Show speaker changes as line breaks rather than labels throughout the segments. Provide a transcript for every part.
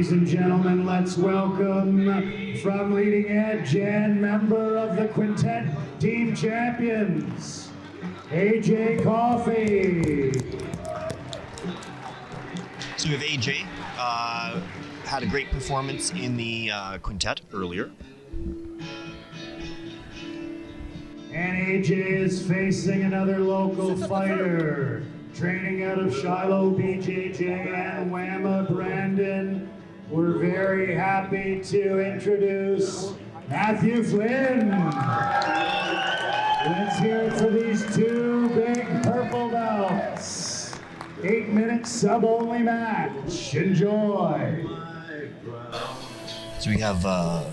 Ladies and gentlemen, let's welcome from Leading Edge and member of the Quintet Team Champions, AJ Coffey.
So we have AJ, had a great performance in the quintet earlier.
And AJ is facing another local fighter, training out of Shiloh, BJJ and WAMMA-Brandon. We're very happy to introduce Matthew Flynn. Let's hear it for these two big purple belts. 8-minute sub-only match. Enjoy.
So we have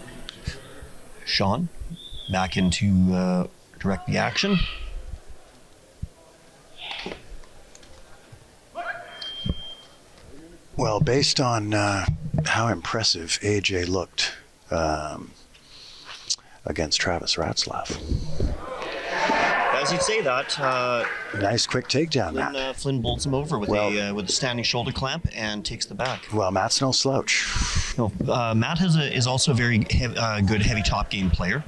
Sean back into direct the action.
Well, based on how impressive AJ looked against Travis Ratzlaff.
As you'd say that,
Nice quick takedown, Matt.
Flynn bolts him over with a standing shoulder clamp and takes the back.
Well, Matt's no slouch.
No, Matt is also a very good heavy top game player.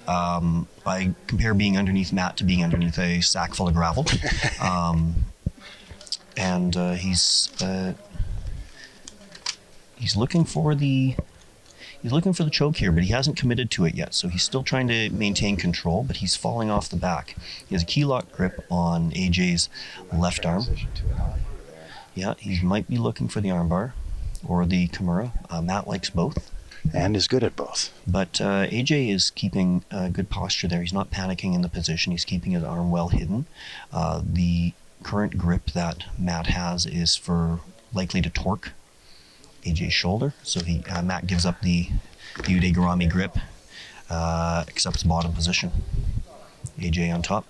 I compare being underneath Matt to being underneath a sack full of gravel. And he's looking for the choke here, but he hasn't committed to it yet. So he's still trying to maintain control, but he's falling off the back. He has a key lock grip on AJ's left arm. Yeah, he might be looking for the armbar or the Kimura. Matt likes both.
And is good at both.
But AJ is keeping good posture there. He's not panicking in the position. He's keeping his arm well hidden. The current grip that Matt has is for likely to torque AJ's shoulder. So Matt gives up the Ude Garami grip, accepts bottom position. AJ on top.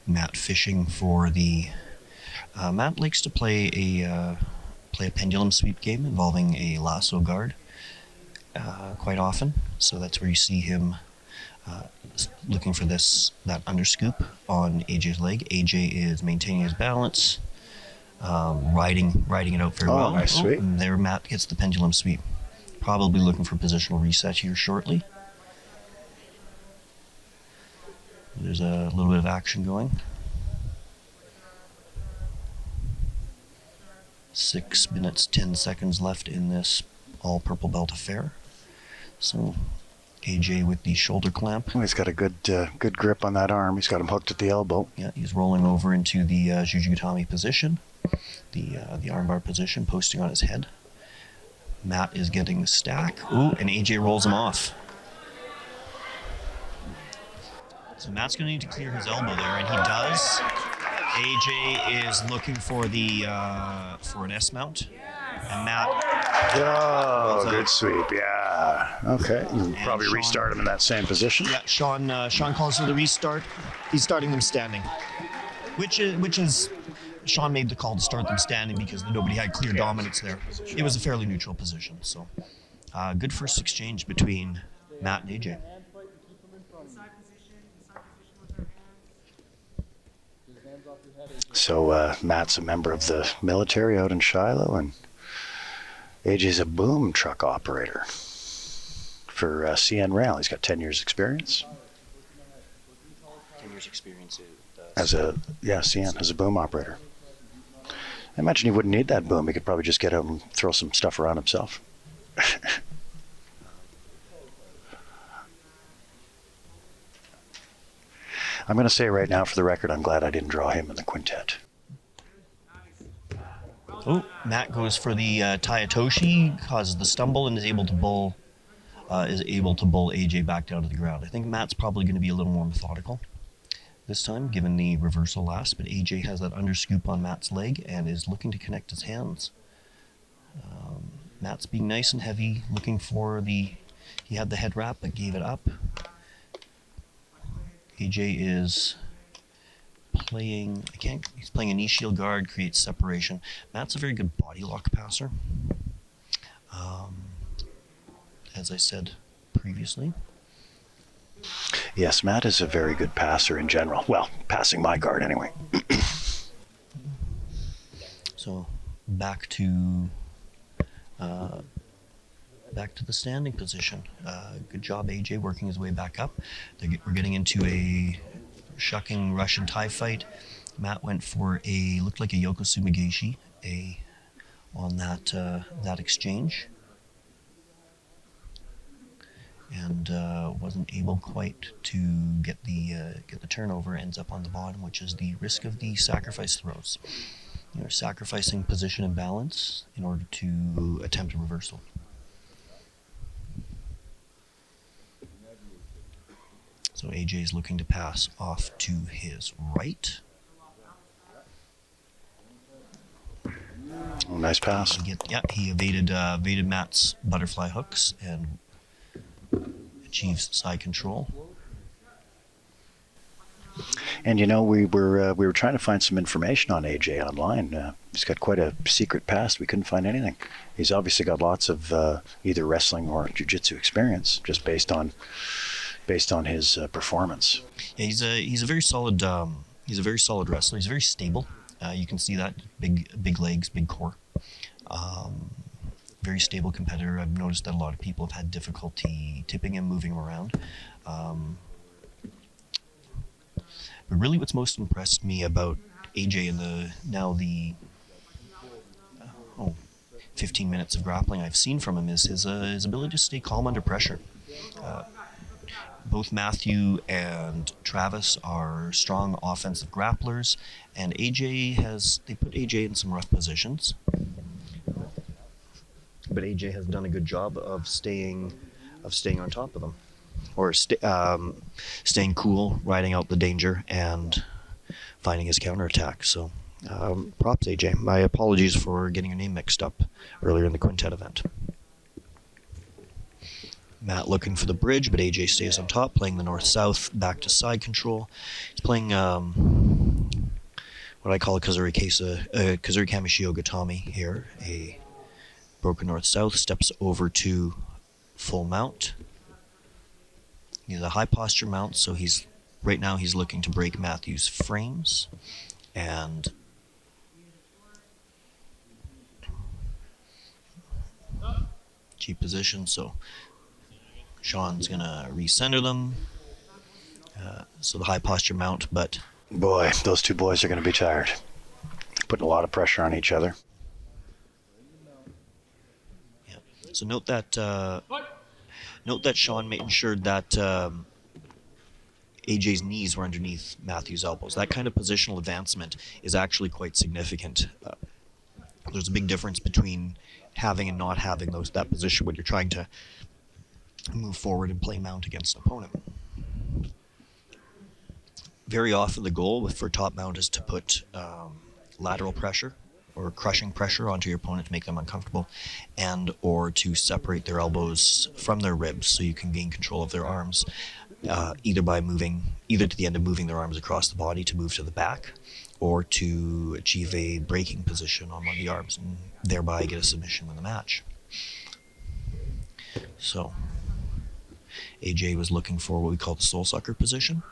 Matt fishing for the... Matt likes to play a pendulum sweep game involving a lasso guard quite often. So that's where you see him looking for that underscoop on AJ's leg. AJ is maintaining his balance, riding it out very well.
Nice sweep.
And there Matt gets the pendulum sweep. Probably looking for positional reset here shortly. There's a little bit of action going. 6 minutes, 10 seconds left in this all purple belt affair. So AJ with the shoulder clamp.
Well, he's got a good grip on that arm. He's got him hooked at the elbow.
Yeah, he's rolling over into the Jujutami position, the armbar position, posting on his head. Matt is getting the stack. Ooh, and AJ rolls him off. So Matt's going to need to clear his elbow there, and he does. AJ is looking for for an S mount, and Matt.
Oh, good sweep. Yeah. Okay. You can probably
Sean,
restart him in that same position.
Yeah. Sean calls for the restart. He's starting them standing, which is Sean made the call to start them standing because nobody had clear dominance there. It was a fairly neutral position. So good first exchange between Matt and AJ.
So Matt's a member of the military out in Shiloh, and AJ's a boom truck operator for CN Rail. He's got 10 years experience.
10 years experience
CN as a boom operator. I imagine he wouldn't need that boom. He could probably just get out and throw some stuff around himself. I'm going to say right now, for the record, I'm glad I didn't draw him in the quintet.
Oh, Matt goes for the Tayatoshi, causes the stumble, and is able to bull AJ back down to the ground. I think Matt's probably going to be a little more methodical this time, given the reversal last, but AJ has that underscoop on Matt's leg and is looking to connect his hands. Matt's being nice and heavy, looking for he had the head wrap but gave it up. AJ is playing, he's playing a knee shield guard, creates separation. Matt's a very good body lock passer. As I said previously.
Yes, Matt is a very good passer in general. Well, passing my guard anyway.
So back to back to the standing position. Good job, AJ, working his way back up. We're getting into a shucking Russian Thai fight. Matt went for looked like a Yokosumigeshi on that exchange, and wasn't able quite to get the turnover. Ends up on the bottom, which is the risk of the sacrifice throws. You're sacrificing position and balance in order to attempt a reversal. So AJ is looking to pass off to his right.
Oh, nice pass.
He evaded Matt's butterfly hooks and achieves side control.
And you know, we were trying to find some information on AJ online. He's got quite a secret past. We couldn't find anything. He's obviously got lots of either wrestling or jiu-jitsu experience, just based on his performance.
Yeah, he's a very solid wrestler. He's very stable. You can see that big legs, big core. Very stable competitor. I've noticed that a lot of people have had difficulty tipping him, moving him around. But really, what's most impressed me about AJ in the 15 minutes of grappling I've seen from him is his ability to stay calm under pressure. Both Matthew and Travis are strong offensive grapplers, and they put AJ in some rough positions. But AJ has done a good job of staying on top of them, or staying cool, riding out the danger, and finding his counterattack. So, props, AJ. My apologies for getting your name mixed up earlier in the quintet event. Matt looking for the bridge, but AJ stays on top, playing the north-south, back to side control. He's playing what I call a Kazuri Kamishio Gatami here, a broken north-south, steps over to full mount. He's a high posture mount, so right now he's looking to break Matthew's frames, and cheap position, so Sean's gonna recenter them. So the high posture mount, but
boy, those two boys are going to be tired. Putting a lot of pressure on each other.
Yeah. So note that Sean made sure that AJ's knees were underneath Matthew's elbows. That kind of positional advancement is actually quite significant. There's a big difference between having and not having that position when you're trying to move forward and play mount against an opponent. Very often the goal for top mount is to put lateral pressure or crushing pressure onto your opponent to make them uncomfortable, and or to separate their elbows from their ribs so you can gain control of their arms, either to the end of moving their arms across the body to move to the back, or to achieve a breaking position on one of the arms and thereby get a submission in the match. So AJ was looking for what we call the soul sucker position.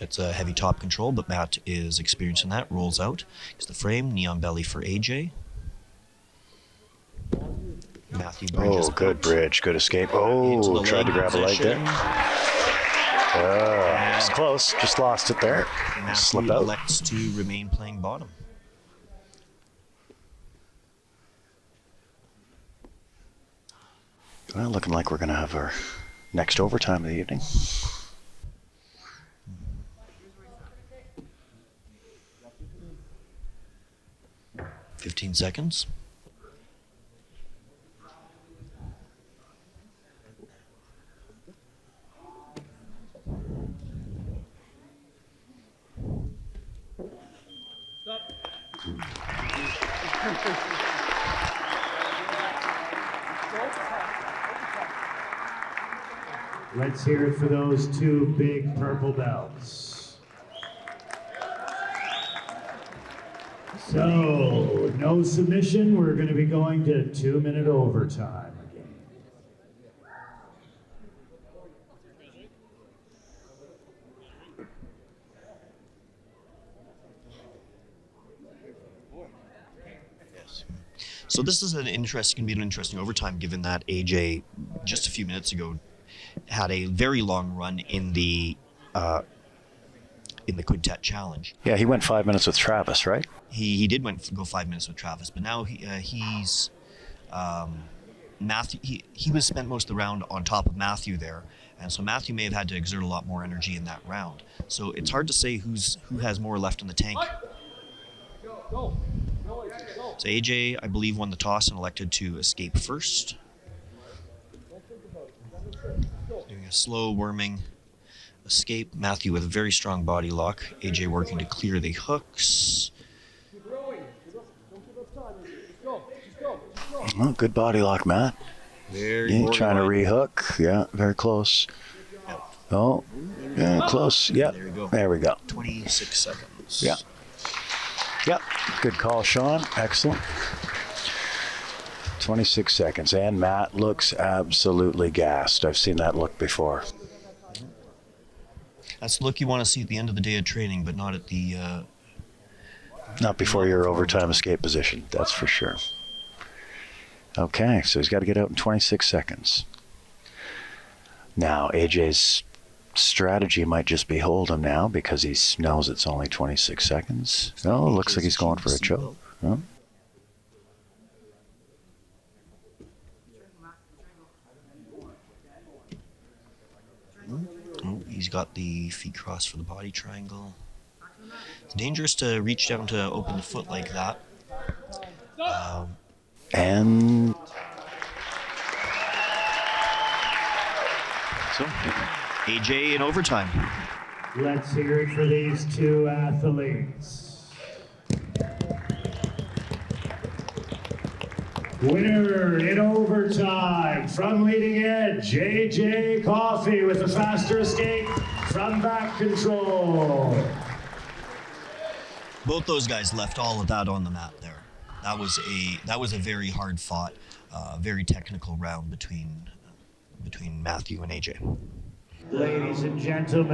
It's a heavy top control, but Matt is experienced in that. Rolls out. It's the frame, knee on belly for AJ. Matthew bridges.
Oh, good bridge, good escape. Oh, tried to grab a leg there. It's close, just lost it there.
Matthew
Slip out.
elects to remain playing bottom.
Well, looking like we're going to have our next overtime of the evening.
15 seconds.
Let's hear it for those two big purple belts. So, no submission. We're going to be going to 2-minute overtime again.
So this is going to be an interesting overtime, given that AJ just a few minutes ago had a very long run in the quintet challenge.
Yeah, he went 5 minutes with Travis, right?
He did go 5 minutes with Travis, but now he's Matthew. He was spent most of the round on top of Matthew there, and so Matthew may have had to exert a lot more energy in that round. So it's hard to say who has more left in the tank. So AJ, I believe, won the toss and elected to escape first. Doing a slow worming escape. Matthew with a very strong body lock. AJ working to clear the hooks.
Oh, good body lock, Matt.
Very
trying to rehook. Yeah, very close.
Yep.
Oh, yeah, close. Yeah, there we go.
26 seconds.
Yeah. Yep, good call, Sean. Excellent. 26 seconds, and Matt looks absolutely gassed. I've seen that look before.
That's the look you want to see at the end of the day of training, but not at the...
Not before your overtime escape position, that's for sure. Okay, so he's got to get out in 26 seconds. Now, AJ's strategy might just be hold him now because he knows it's only 26 seconds. No, looks like he's going for a choke. Huh?
Oh, he's got the feet crossed for the body triangle. It's dangerous to reach down to open the foot like that.
And so
AJ in overtime.
Let's hear it for these two athletes. Winner in overtime from Leading Edge, AJ Coffey with a faster escape from back control.
Both those guys left all of that on the mat there. That was a very hard fought, very technical round between Matthew and AJ.
Ladies and gentlemen.